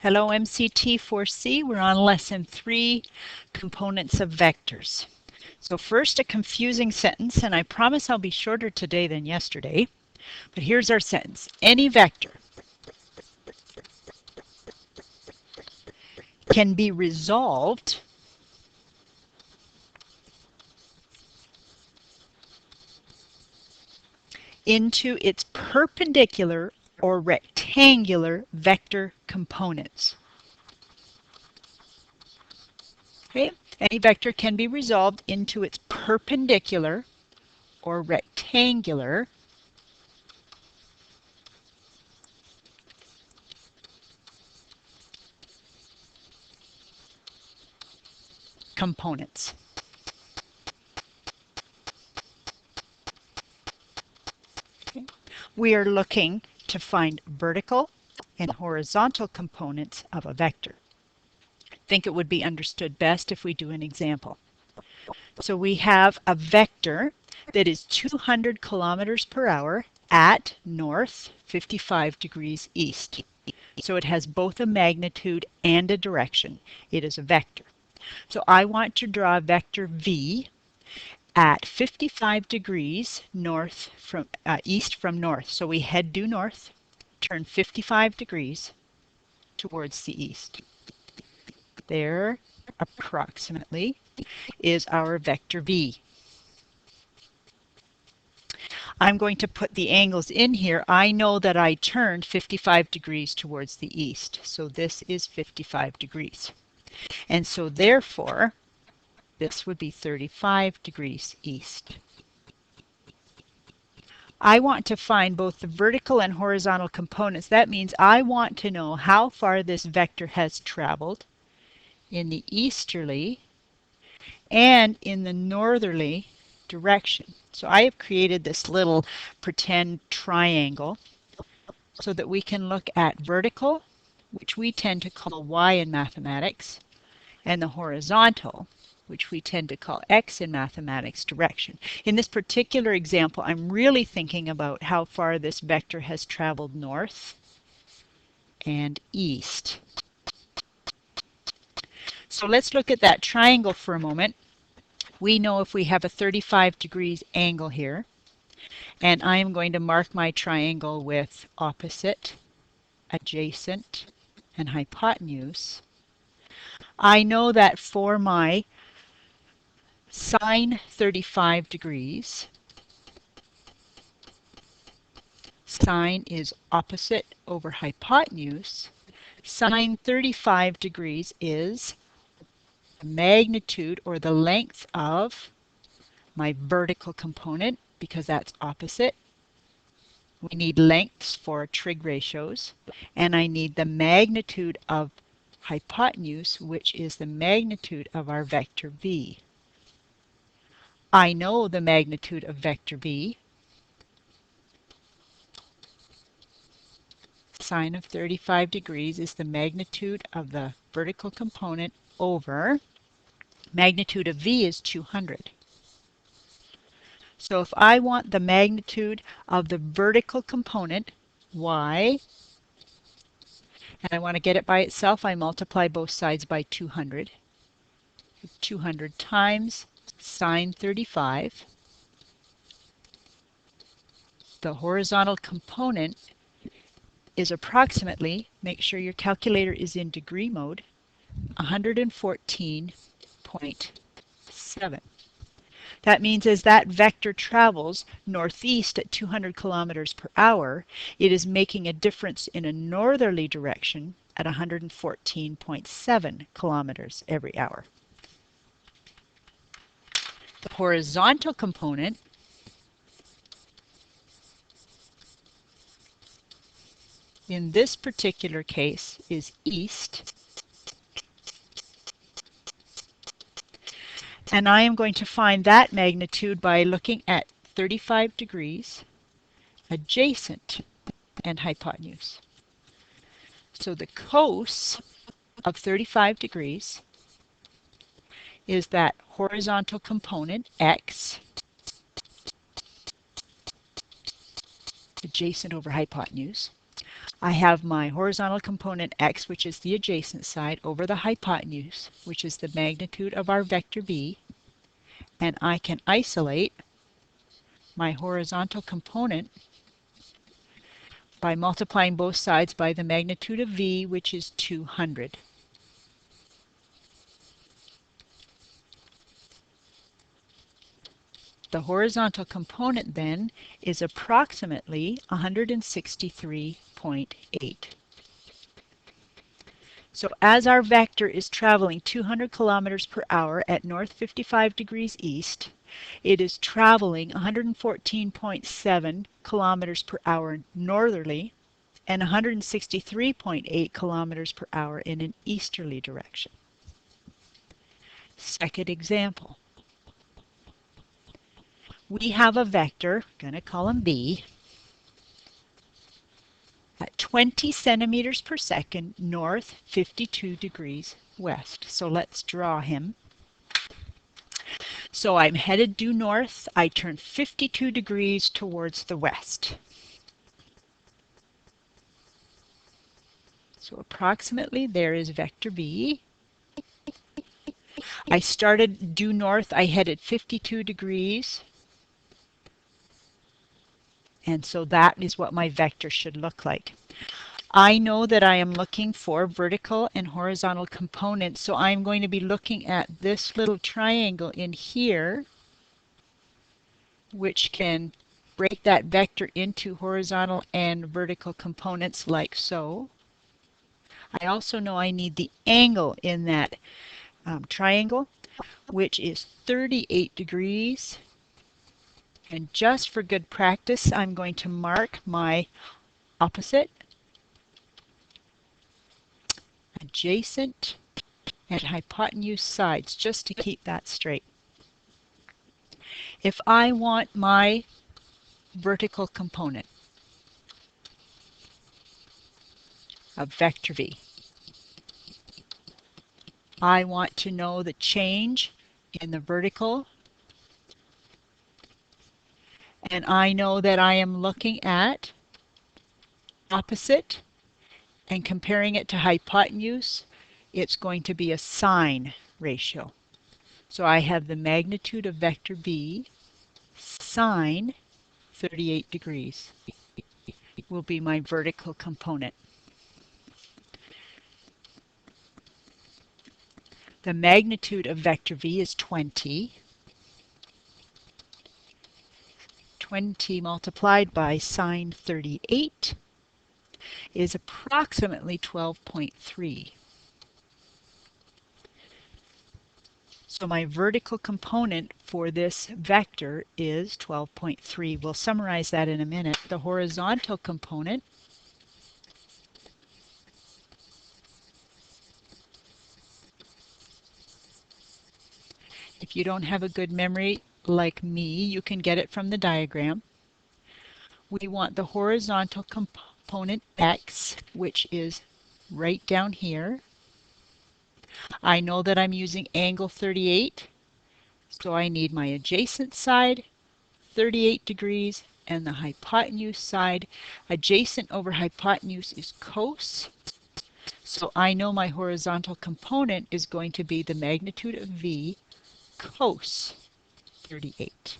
Hello MCT4C, we're on lesson 3, components of vectors. So first a confusing sentence, and I promise I'll be shorter today than yesterday, but here's our sentence. Any vector can be resolved into its perpendicular or rectangular vector components. Okay? Any vector can be resolved into its perpendicular or rectangular components. Okay? We are looking to find vertical and horizontal components of a vector. I think it would be understood best if we do an example. So we have a vector that is 200 kilometers per hour at north 55 degrees east. So it has both a magnitude and a direction. It is a vector. So I want to draw a vector V at 55 degrees north from east from north. So we head due north, turn 55 degrees towards the east. There, approximately, is our vector V. I'm going to put the angles in here. I know that I turned 55 degrees towards the east. So this is 55 degrees. And so therefore, this would be 35 degrees east. I want to find both the vertical and horizontal components. That means I want to know how far this vector has traveled in the easterly and in the northerly direction. So I have created this little pretend triangle so that we can look at vertical, which we tend to call y in mathematics, and the horizontal, which we tend to call x in mathematics, direction. In this particular example, I'm really thinking about how far this vector has traveled north and east. So let's look at that triangle for a moment. We know if we have a 35 degrees angle here, and I am going to mark my triangle with opposite, adjacent, and hypotenuse. I know that for my sine 35 degrees, sine is opposite over hypotenuse. Sine 35 degrees is the magnitude or the length of my vertical component, because that's opposite. We need lengths for trig ratios, and I need the magnitude of hypotenuse, which is the magnitude of our vector V. I know the magnitude of vector V. Sine of 35 degrees is the magnitude of the vertical component over magnitude of V is 200. So if I want the magnitude of the vertical component, y, and I want to get it by itself, I multiply both sides by 200. 200 times sine 35. The horizontal component is approximately, make sure your calculator is in degree mode, 114.7. That means as that vector travels northeast at 200 kilometers per hour, it is making a difference in a northerly direction at 114.7 kilometers every hour. The horizontal component in this particular case is east. And I am going to find that magnitude by looking at 35 degrees adjacent and hypotenuse. So the cos of 35 degrees is that horizontal component x adjacent over hypotenuse. I have my horizontal component x, which is the adjacent side, over the hypotenuse, which is the magnitude of our vector b, and I can isolate my horizontal component by multiplying both sides by the magnitude of v, which is 200. The horizontal component then is approximately 163.8. So as our vector is traveling 200 kilometers per hour at north 55 degrees east, it is traveling 114.7 kilometers per hour northerly and 163.8 kilometers per hour in an easterly direction. Second example. We have a vector, I'm going to call him B, at 20 centimeters per second north 52 degrees west. So let's draw him. So I'm headed due north. I turn 52 degrees towards the west. So approximately there is vector B. I started due north. I headed 52 degrees. And so that is what my vector should look like. I know that I am looking for vertical and horizontal components, so I'm going to be looking at this little triangle in here, which can break that vector into horizontal and vertical components like so. I also know I need the angle in that triangle, which is 38 degrees. And just for good practice, I'm going to mark my opposite, adjacent, and hypotenuse sides just to keep that straight. If I want my vertical component of vector v, I want to know the change in the vertical, and I know that I am looking at opposite and comparing it to hypotenuse. It's going to be a sine ratio. So I have the magnitude of vector b sine 38 degrees will be my vertical component. The magnitude of vector v is 20. 20 multiplied by sine 38 is approximately 12.3. So my vertical component for this vector is 12.3. We'll summarize that in a minute. The horizontal component if you don't have a good memory like me, you can get it from the diagram. We want the horizontal component x, which is right down here. I know that I'm using angle 38, so I need my adjacent side, 38 degrees, and the hypotenuse side. Adjacent over hypotenuse is cos, so I know my horizontal component is going to be the magnitude of v cos 38.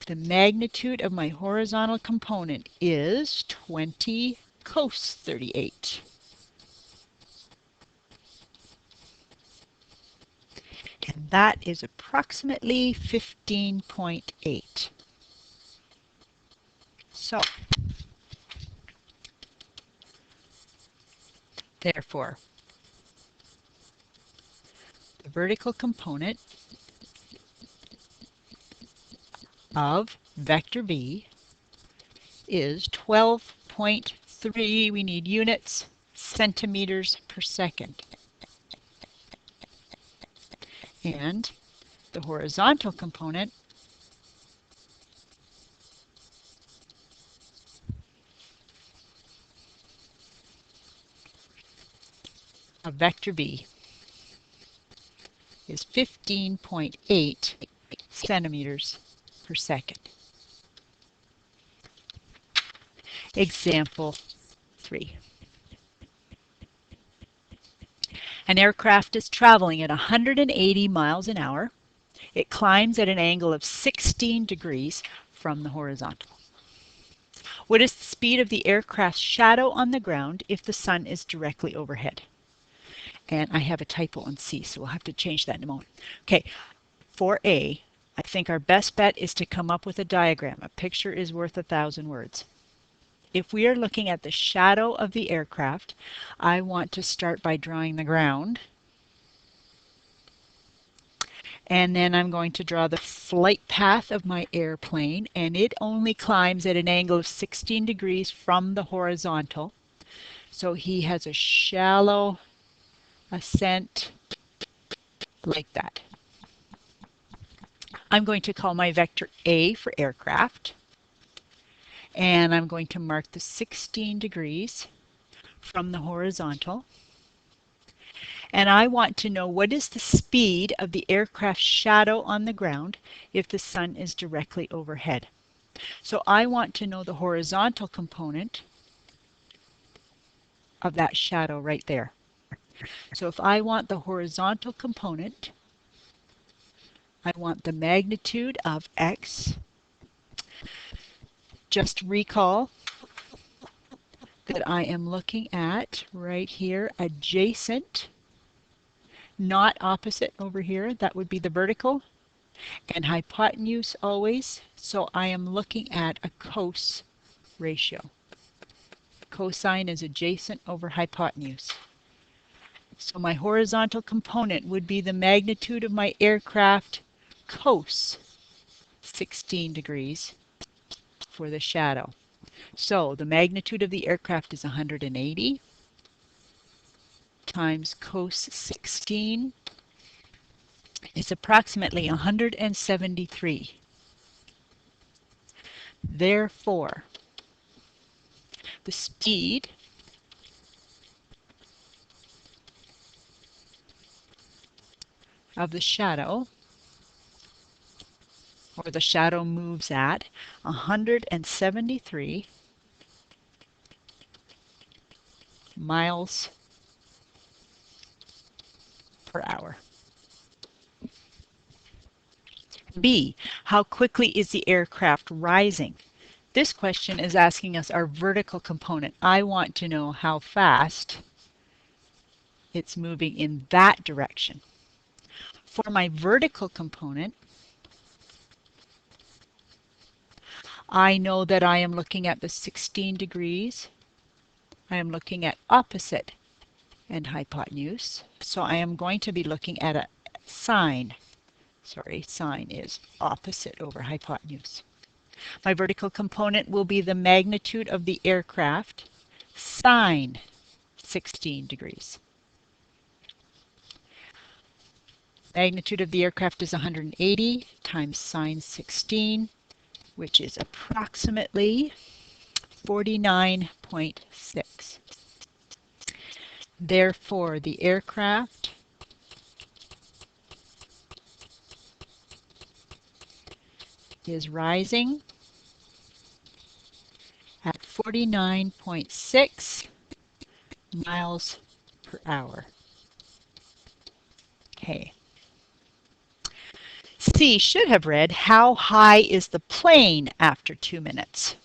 The magnitude of my horizontal component is 20 cos 38. And that is approximately 15.8. So, therefore, the vertical component of vector v is 12.3, we need units, centimeters per second. And the horizontal component of vector v is 15.8 centimeters per second. Example 3. An aircraft is traveling at 180 miles an hour. It climbs at an angle of 16 degrees from the horizontal. What is the speed of the aircraft's shadow on the ground if the sun is directly overhead? And I have a typo on C, so we'll have to change that in a moment. Okay, for A, I think our best bet is to come up with a diagram. A picture is worth 1,000 words. If we are looking at the shadow of the aircraft, I want to start by drawing the ground. And then I'm going to draw the flight path of my airplane, and it only climbs at an angle of 16 degrees from the horizontal. So he has a shallow ascent like that. I'm going to call my vector A for aircraft, and I'm going to mark the 16 degrees from the horizontal. And I want to know what is the speed of the aircraft's shadow on the ground if the sun is directly overhead. So I want to know the horizontal component of that shadow right there. So if I want the horizontal component, I want the magnitude of x. Just recall that I am looking at right here adjacent, not opposite over here. That would be the vertical, and hypotenuse always. So I am looking at a cos ratio. Cosine is adjacent over hypotenuse. So my horizontal component would be the magnitude of my aircraft cos 16 degrees for the shadow. So the magnitude of the aircraft is 180 times cos 16 is approximately 173. Therefore, the speed of the shadow, or the shadow moves at 173 miles per hour. B, how quickly is the aircraft rising? This question is asking us our vertical component. I want to know how fast it's moving in that direction. For my vertical component, I know that I am looking at the 16 degrees. I am looking at opposite and hypotenuse. So I am going to be looking at a sine. Sorry, sine is opposite over hypotenuse. My vertical component will be the magnitude of the aircraft sine 16 degrees. Magnitude of the aircraft is 180 times sine 16, which is approximately 49.6. Therefore, the aircraft is rising at 49.6 miles per hour. Okay. C should have read, how high is the plane after 2 minutes?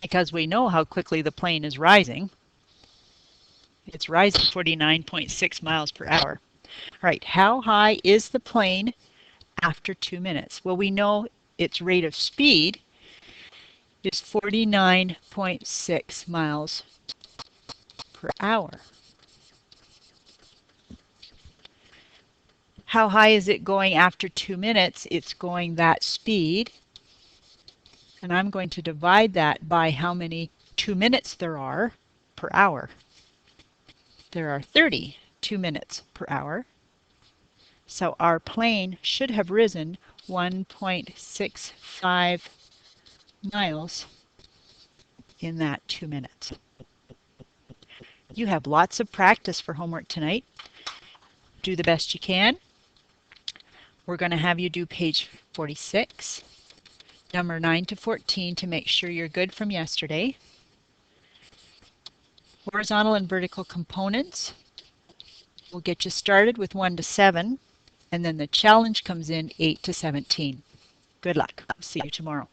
Because we know how quickly the plane is rising. It's rising 49.6 miles per hour. All right, how high is the plane after 2 minutes? Well, we know its rate of speed is 49.6 miles per hour. How high is it going after 2 minutes? It's going that speed. And I'm going to divide that by how many 2 minutes there are per hour. There are 30 2 minutes per hour. So our plane should have risen 1.65 miles in that 2 minutes. You have lots of practice for homework tonight. Do the best you can. We're going to have you do page 46, number 9 to 14 to make sure you're good from yesterday. Horizontal and vertical components. We'll get you started with 1 to 7, and then the challenge comes in 8 to 17. Good luck. See you tomorrow.